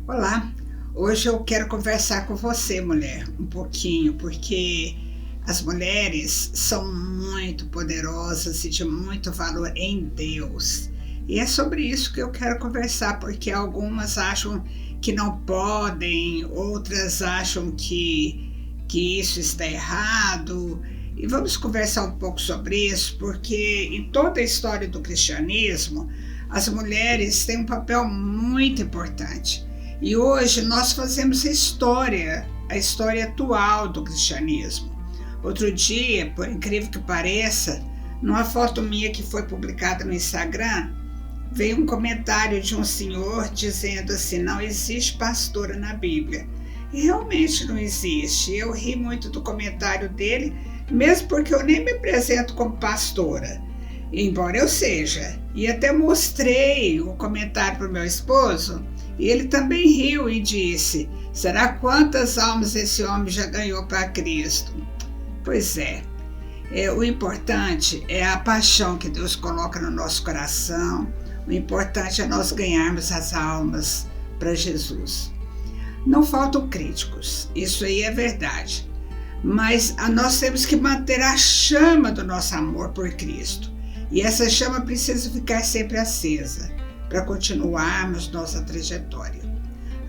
Olá, hoje eu quero conversar com você, mulher, um pouquinho, porque as mulheres são muito poderosas e de muito valor em Deus. E é sobre isso que eu quero conversar, porque algumas acham que não podem, outras acham que isso está errado. E vamos conversar um pouco sobre isso, porque em toda a história do cristianismo, as mulheres têm um papel muito importante. E hoje nós fazemos a história atual do cristianismo. Outro dia, por incrível que pareça, numa foto minha que foi publicada no Instagram, veio um comentário de um senhor dizendo assim: não existe pastora na Bíblia. E realmente não existe. Eu ri muito do comentário dele, mesmo porque eu nem me apresento como pastora, embora eu seja. E até mostrei o comentário para o meu esposo, e ele também riu e disse: será quantas almas esse homem já ganhou para Cristo? Pois é, o importante é a paixão que Deus coloca no nosso coração, o importante é nós ganharmos as almas para Jesus. Não faltam críticos, isso aí é verdade, mas nós temos que manter a chama do nosso amor por Cristo, e essa chama precisa ficar sempre acesa, para continuarmos nossa trajetória.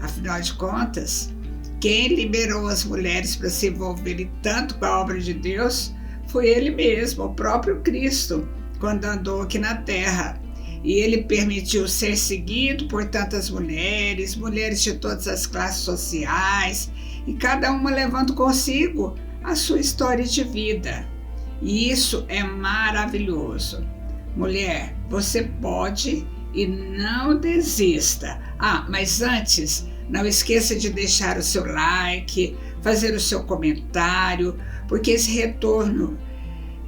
Afinal de contas, quem liberou as mulheres para se envolverem tanto com a obra de Deus foi Ele mesmo, o próprio Cristo, quando andou aqui na terra. E Ele permitiu ser seguido por tantas mulheres de todas as classes sociais, e cada uma levando consigo a sua história de vida. E isso é maravilhoso. Mulher, você pode e não desista. Mas antes, não esqueça de deixar o seu like, fazer o seu comentário, porque esse retorno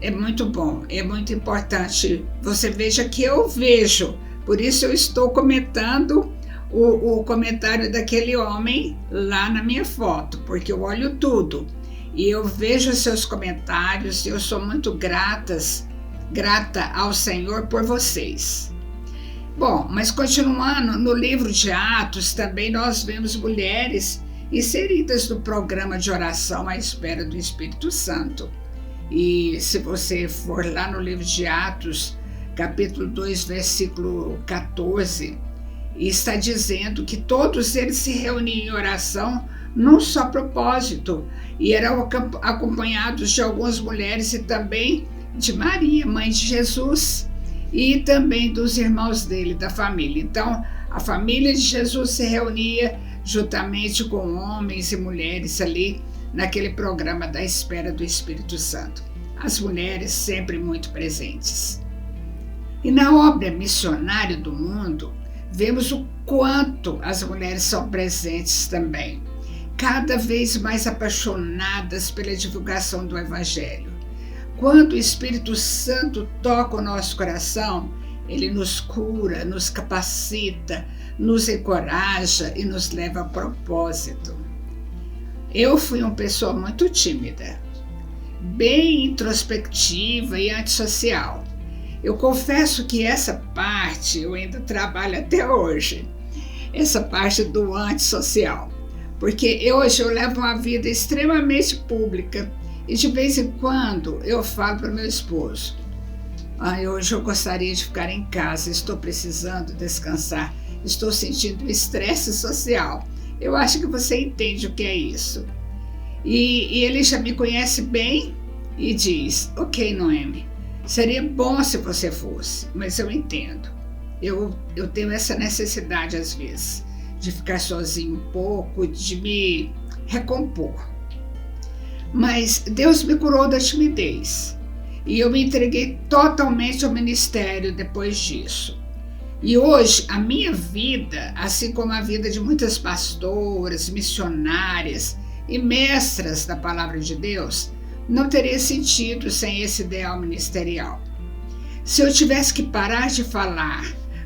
é muito bom, é muito importante. Você veja que eu vejo, por isso eu estou comentando o comentário daquele homem lá na minha foto, porque eu olho tudo e eu vejo os seus comentários e eu sou muito grata ao Senhor por vocês. Bom, mas continuando, no livro de Atos também nós vemos mulheres inseridas no programa de oração à espera do Espírito Santo. E se você for lá no livro de Atos, capítulo 2, versículo 14, está dizendo que todos eles se reuniam em oração num só propósito, e eram acompanhados de algumas mulheres e também de Maria, mãe de Jesus, e também dos irmãos dele, da família. Então, a família de Jesus se reunia juntamente com homens e mulheres ali naquele programa da espera do Espírito Santo. As mulheres sempre muito presentes. E na obra missionária do mundo, vemos o quanto as mulheres são presentes também, cada vez mais apaixonadas pela divulgação do Evangelho. Quando o Espírito Santo toca o nosso coração, ele nos cura, nos capacita, nos encoraja e nos leva a propósito. Eu fui uma pessoa muito tímida, bem introspectiva e antissocial. Eu confesso que essa parte eu ainda trabalho até hoje, essa parte do antissocial, porque hoje eu levo uma vida extremamente pública. E de vez em quando eu falo para meu esposo: hoje eu gostaria de ficar em casa, estou precisando descansar, estou sentindo estresse social. Eu acho que você entende o que é isso. E ele já me conhece bem e diz: ok, Noemi, seria bom se você fosse, mas eu entendo. Eu tenho essa necessidade às vezes de ficar sozinho um pouco, de me recompor. Mas Deus me curou da timidez e eu me entreguei totalmente ao ministério depois disso. E hoje a minha vida, assim como a vida de muitas pastoras, missionárias e mestras da palavra de Deus, não teria sentido sem esse ideal ministerial. Se eu tivesse que parar de falar,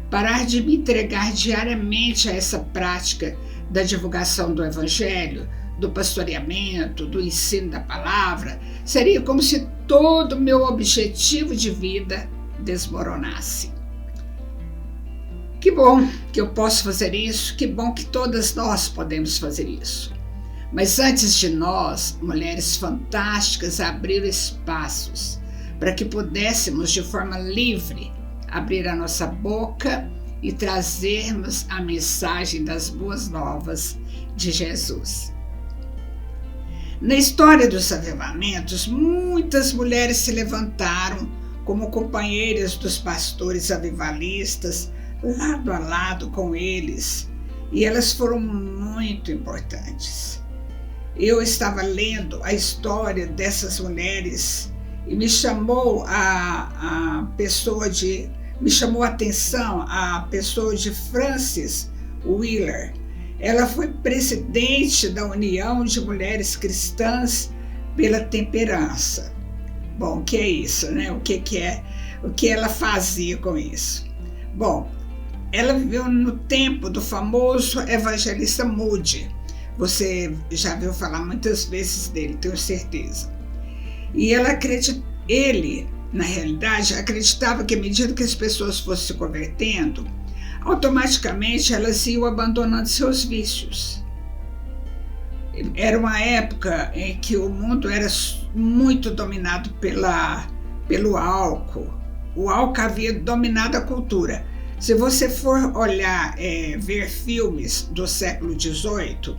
parar de me entregar diariamente a essa prática da divulgação do Evangelho, do pastoreamento, do ensino da palavra, seria como se todo o meu objetivo de vida desmoronasse. Que bom que eu posso fazer isso, que bom que todas nós podemos fazer isso. Mas antes de nós, mulheres fantásticas abriram espaços para que pudéssemos de forma livre abrir a nossa boca e trazermos a mensagem das boas novas de Jesus. Na história dos avivamentos, muitas mulheres se levantaram como companheiras dos pastores avivalistas, lado a lado com eles, e elas foram muito importantes. Eu estava lendo a história dessas mulheres e me chamou a atenção a pessoa de Frances Wheeler. Ela foi presidente da União de Mulheres Cristãs pela Temperança. Bom, o que é isso, né? O que ela fazia com isso? Bom, ela viveu no tempo do famoso evangelista Moody. Você já viu falar muitas vezes dele, tenho certeza. E ele, na realidade, acreditava que à medida que as pessoas fossem se convertendo, automaticamente elas iam abandonando seus vícios. Era uma época em que o mundo era muito dominado pelo álcool. O álcool havia dominado a cultura. Se você for olhar, ver filmes do século XVIII,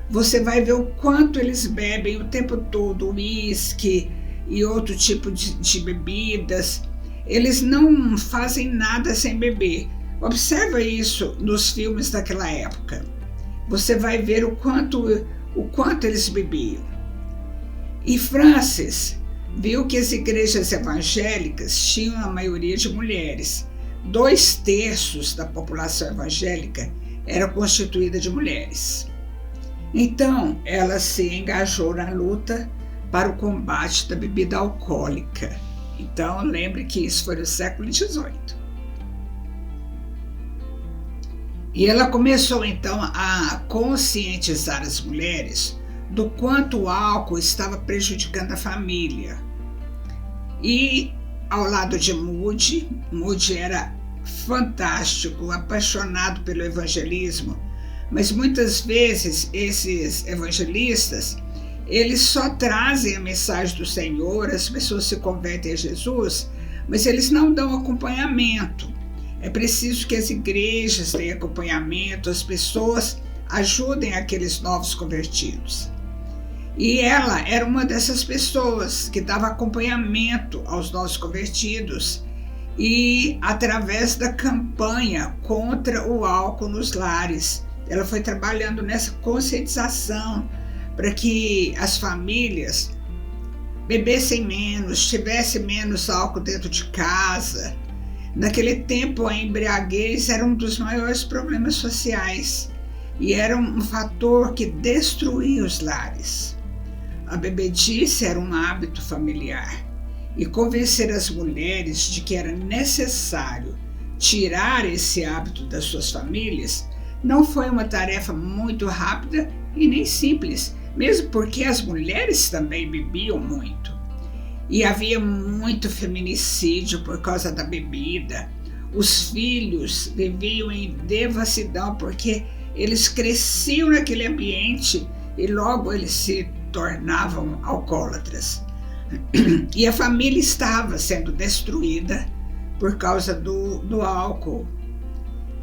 você vai ver o quanto eles bebem o tempo todo, uísque e outro tipo de bebidas. Eles não fazem nada sem beber. Observa isso nos filmes daquela época. Você vai ver o quanto eles bebiam. E Frances viu que as igrejas evangélicas tinham a maioria de mulheres. 2/3 da população evangélica era constituída de mulheres. Então, ela se engajou na luta para o combate da bebida alcoólica. Então, lembre que isso foi no século XVIII. E ela começou, então, a conscientizar as mulheres do quanto o álcool estava prejudicando a família. E, ao lado de Moody era fantástico, apaixonado pelo evangelismo, mas muitas vezes esses evangelistas, eles só trazem a mensagem do Senhor, as pessoas se convertem a Jesus, mas eles não dão acompanhamento. É preciso que as igrejas tenham acompanhamento, as pessoas ajudem aqueles novos convertidos. E ela era uma dessas pessoas que dava acompanhamento aos novos convertidos e através da campanha contra o álcool nos lares. Ela foi trabalhando nessa conscientização para que as famílias bebessem menos, tivessem menos álcool dentro de casa. Naquele tempo, a embriaguez era um dos maiores problemas sociais e era um fator que destruía os lares. A bebedice era um hábito familiar e convencer as mulheres de que era necessário tirar esse hábito das suas famílias não foi uma tarefa muito rápida e nem simples, mesmo porque as mulheres também bebiam muito. E havia muito feminicídio por causa da bebida. Os filhos viviam em devassidão porque eles cresciam naquele ambiente e logo eles se tornavam alcoólatras. E a família estava sendo destruída por causa do álcool.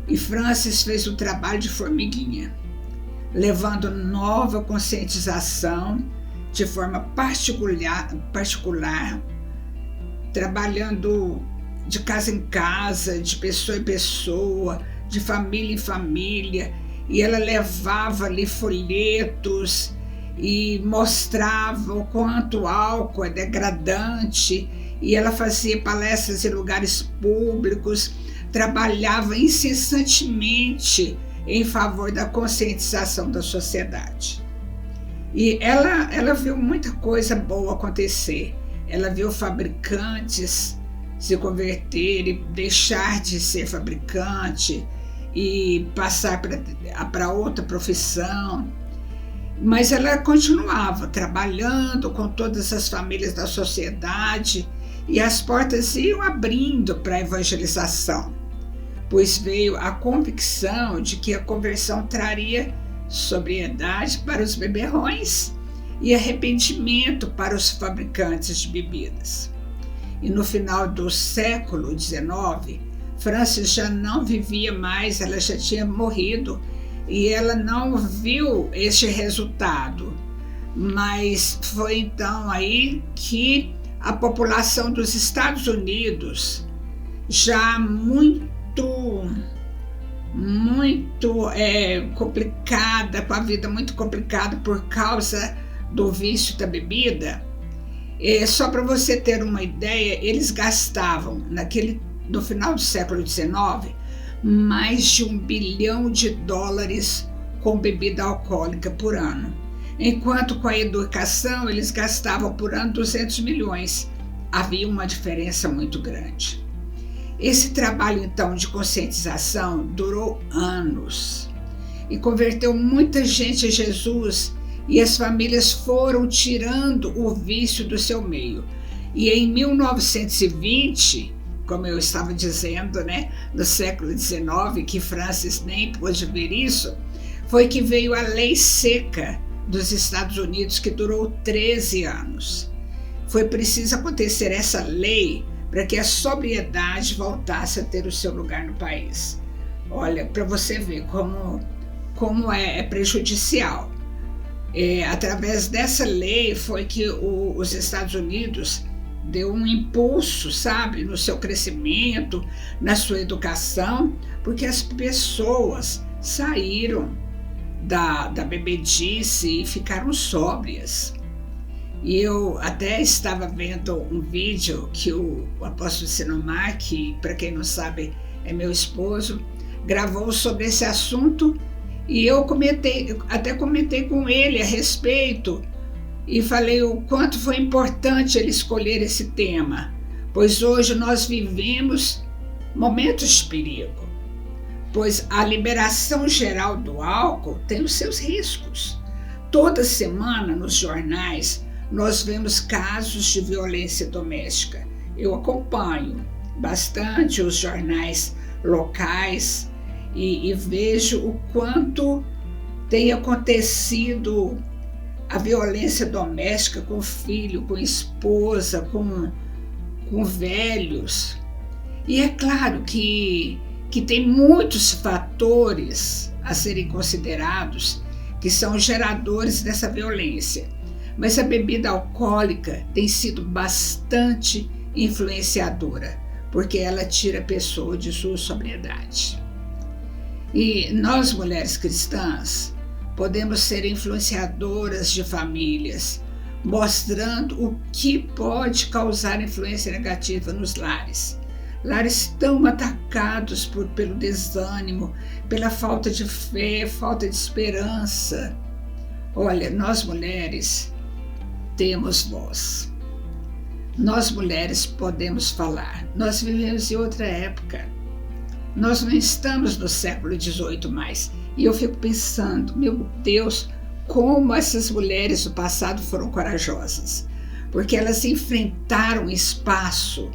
E Frances fez um trabalho de formiguinha, levando nova conscientização de forma particular, trabalhando de casa em casa, de pessoa em pessoa, de família em família, e ela levava ali folhetos e mostrava o quanto o álcool é degradante, e ela fazia palestras em lugares públicos, trabalhava incessantemente em favor da conscientização da sociedade. E ela viu muita coisa boa acontecer. Ela viu fabricantes se converterem, deixar de ser fabricante e passar para outra profissão. Mas ela continuava trabalhando com todas as famílias da sociedade e as portas iam abrindo para a evangelização. pois veio a convicção de que a conversão traria sobriedade para os beberrões e arrependimento para os fabricantes de bebidas. E no final do século XIX, Frances já não vivia mais, ela já tinha morrido e ela não viu este resultado. Mas foi então aí que a população dos Estados Unidos, já muito complicada, com a vida muito complicada por causa do vício da bebida, só para você ter uma ideia, eles gastavam no final do século XIX mais de $1 bilhão com bebida alcoólica por ano, enquanto com a educação eles gastavam por ano 200 milhões. Havia uma diferença muito grande. Esse trabalho, então, de conscientização durou anos e converteu muita gente a Jesus, e as famílias foram tirando o vício do seu meio. E em 1920, como eu estava dizendo, no século XIX, que Frances nem pôde ver isso, foi que veio a lei seca dos Estados Unidos, que durou 13 anos. Foi preciso acontecer essa lei para que a sobriedade voltasse a ter o seu lugar no país. Olha, para você ver como é prejudicial. Através dessa lei foi que os Estados Unidos deu um impulso, no seu crescimento, na sua educação, porque as pessoas saíram da bebedice e ficaram sóbrias. E eu até estava vendo um vídeo que o apóstolo Sinomar, que para quem não sabe é meu esposo, gravou sobre esse assunto, e eu até comentei com ele a respeito e falei o quanto foi importante ele escolher esse tema, pois hoje nós vivemos momentos de perigo, pois a liberação geral do álcool tem os seus riscos. Toda semana nos jornais nós vemos casos de violência doméstica. Eu acompanho bastante os jornais locais e vejo o quanto tem acontecido a violência doméstica com filho, com esposa, com velhos. E é claro que tem muitos fatores a serem considerados que são geradores dessa violência. Mas a bebida alcoólica tem sido bastante influenciadora, porque ela tira a pessoa de sua sobriedade. E nós, mulheres cristãs, podemos ser influenciadoras de famílias, mostrando o que pode causar influência negativa nos lares. Lares tão atacados pelo desânimo, pela falta de fé, falta de esperança. Olha, nós mulheres temos voz. Nós mulheres podemos falar. Nós vivemos em outra época. Nós não estamos no século XVIII mais. E eu fico pensando, meu Deus, como essas mulheres do passado foram corajosas. Porque elas enfrentaram espaço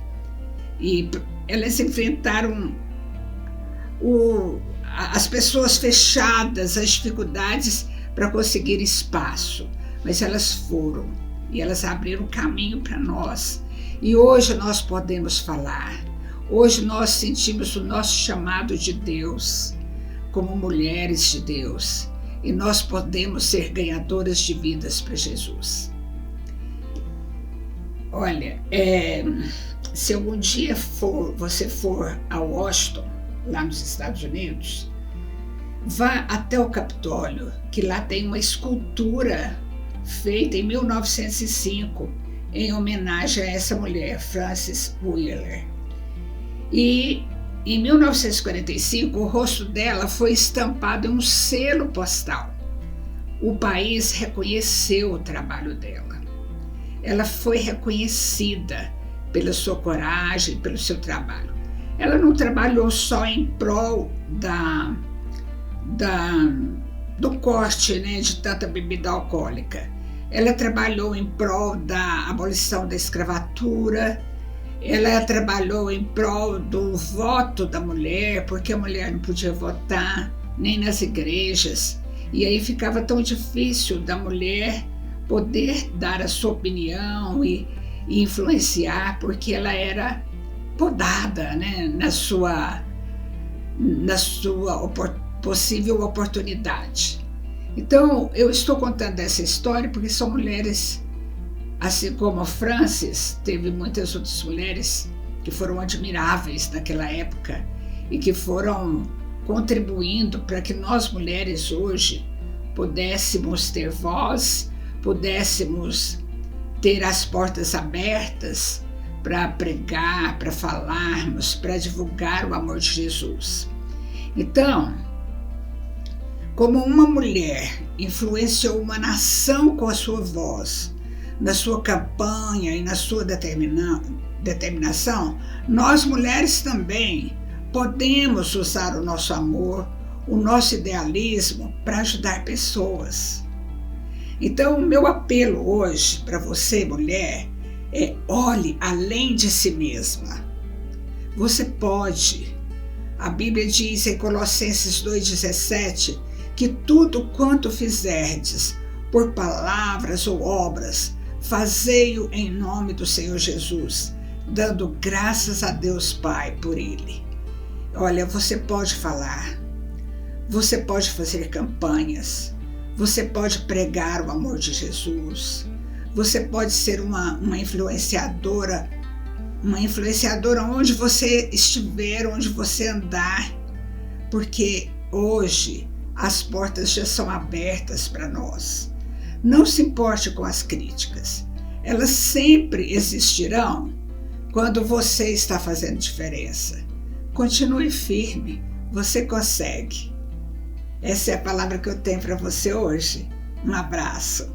e elas enfrentaram as pessoas fechadas, as dificuldades para conseguir espaço. Mas elas foram e elas abriram caminho para nós. E hoje nós podemos falar. Hoje nós sentimos o nosso chamado de Deus, como mulheres de Deus, e nós podemos ser ganhadoras de vidas para Jesus. Olha, se algum dia você for a Washington, lá nos Estados Unidos, vá até o Capitólio, que lá tem uma escultura feita em 1905, em homenagem a essa mulher, Frances Wheeler. E em 1945, o rosto dela foi estampado em um selo postal. O país reconheceu o trabalho dela. Ela foi reconhecida pela sua coragem, pelo seu trabalho. Ela não trabalhou só em prol do corte, de tanta bebida alcoólica. Ela trabalhou em prol da abolição da escravatura. Ela trabalhou em prol do voto da mulher, porque a mulher não podia votar nem nas igrejas. E aí ficava tão difícil da mulher poder dar a sua opinião e influenciar, porque ela era podada, né, na sua possível oportunidade. Então, eu estou contando essa história porque são mulheres, assim como a Frances, teve muitas outras mulheres que foram admiráveis naquela época e que foram contribuindo para que nós mulheres hoje pudéssemos ter voz, pudéssemos ter as portas abertas para pregar, para falarmos, para divulgar o amor de Jesus. Então, como uma mulher influenciou uma nação com a sua voz, na sua campanha e na sua determinação, nós mulheres também podemos usar o nosso amor, o nosso idealismo para ajudar pessoas. Então, o meu apelo hoje para você, mulher, é: olhe além de si mesma. Você pode. A Bíblia diz em Colossenses 2,17 que tudo quanto fizerdes, por palavras ou obras, fazei-o em nome do Senhor Jesus, dando graças a Deus Pai por Ele. Olha, você pode falar, você pode fazer campanhas, você pode pregar o amor de Jesus, você pode ser uma influenciadora onde você estiver, onde você andar, porque hoje as portas já são abertas para nós. Não se importe com as críticas, elas sempre existirão quando você está fazendo diferença. Continue firme, você consegue. Essa é a palavra que eu tenho para você hoje. Um abraço.